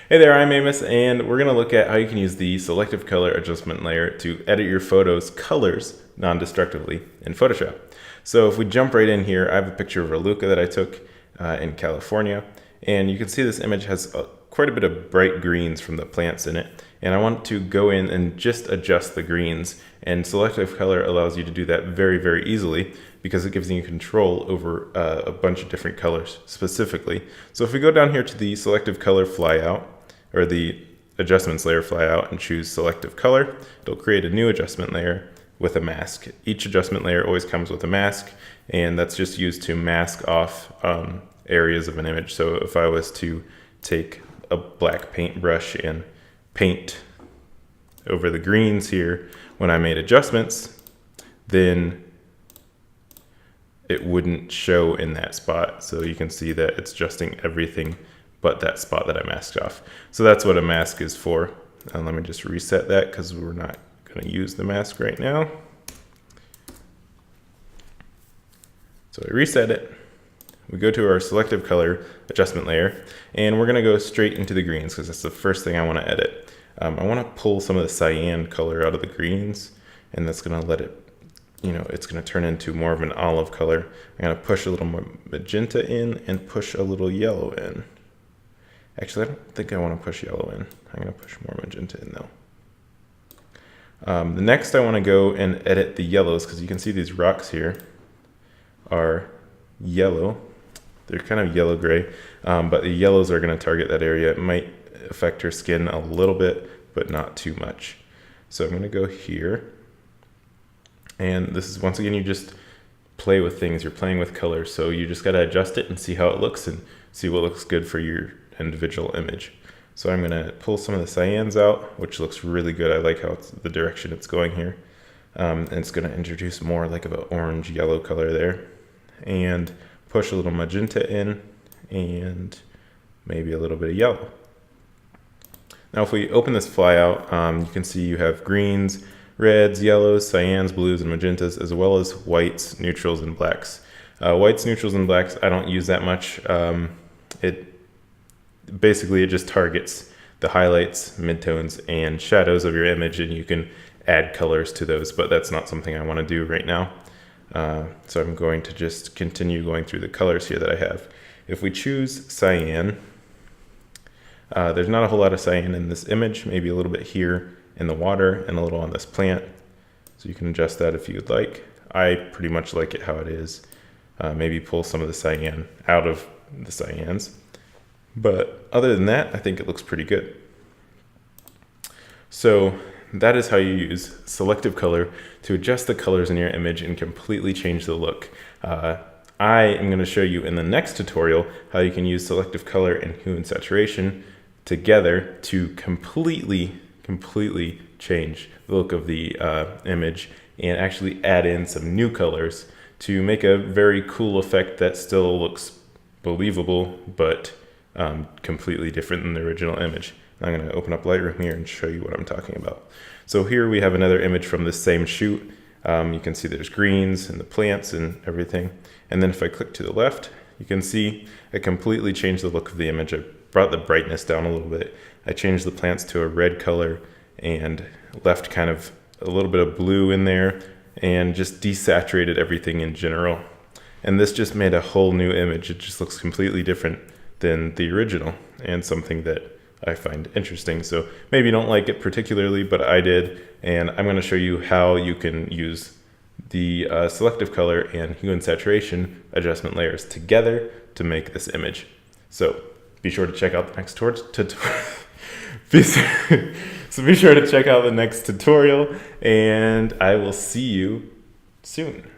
Hey there, I'm Amos, and we're going to look at how you can use the selective color adjustment layer to edit your photos' colors non-destructively in Photoshop. So if we jump right in here, I have a picture of a Luca that I took in California, and you can see this image has quite a bit of bright greens from the plants in it, and I want to go in and just adjust the greens, and selective color allows you to do that very, very easily because it gives you control over a bunch of different colors specifically. So if we go down here to the selective color flyout, or the adjustments layer flyout, and choose selective color, it'll create a new adjustment layer with a mask. Each adjustment layer always comes with a mask, and that's just used to mask off areas of an image. So if I was to take a black paintbrush and paint over the greens here when I made adjustments, then it wouldn't show in that spot. So you can see that it's adjusting everything but that spot that I masked off. So that's what a mask is for. And let me just reset that because we're not going to use the mask right now. So I reset it. We go to our selective color adjustment layer, and we're going to go straight into the greens because that's the first thing I want to edit. I want to pull some of the cyan color out of the greens, and that's going to let it, it's going to turn into more of an olive color. I'm going to push a little more magenta in and push a little yellow in. Actually, I don't think I want to push yellow in. I'm going to push more magenta in though. The next I want to go and edit the yellows because you can see these rocks here are yellow. They're kind of yellow-gray, but the yellows are going to target that area. It might affect her skin a little bit, but not too much. So I'm going to go here. And this is, once again, you just play with things. You're playing with colors. So you just got to adjust it and see how it looks and see what looks good for your individual image. So I'm going to pull some of the cyans out, which looks really good. I like how it's the direction it's going here. And it's going to introduce more like of an orange yellow color there. And push a little magenta in and maybe a little bit of yellow. Now if we open this flyout, you can see you have greens, reds, yellows, cyans, blues, and magentas, as well as whites, neutrals, and blacks. Whites, neutrals, and blacks I don't use that much. It just targets the highlights, midtones, and shadows of your image, and you can add colors to those, but that's not something I want to do right now. So I'm going to just continue going through the colors here that I have. If we choose cyan, there's not a whole lot of cyan in this image, maybe a little bit here in the water and a little on this plant. So you can adjust that if you'd like. I pretty much like it how it is. Maybe pull some of the cyan out of the cyans. But other than that, I think it looks pretty good. So that is how you use selective color to adjust the colors in your image and completely change the look. I am going to show you in the next tutorial how you can use selective color and hue and saturation together to completely change the look of the image and actually add in some new colors to make a very cool effect that still looks believable but completely different than the original image. I'm going to open up Lightroom here and show you what I'm talking about. So here we have another image from this same shoot. You can see there's greens and the plants and everything. And then if I click to the left, you can see I completely changed the look of the image. I brought the brightness down a little bit. I changed the plants to a red color and left kind of a little bit of blue in there and just desaturated everything in general. And this just made a whole new image. It just looks completely different than the original and something that I find interesting. So maybe you don't like it particularly, but I did, and I'm going to show you how you can use the selective color and hue and saturation adjustment layers together to make this image. So be sure to check out the next tutorial, and I will see you soon.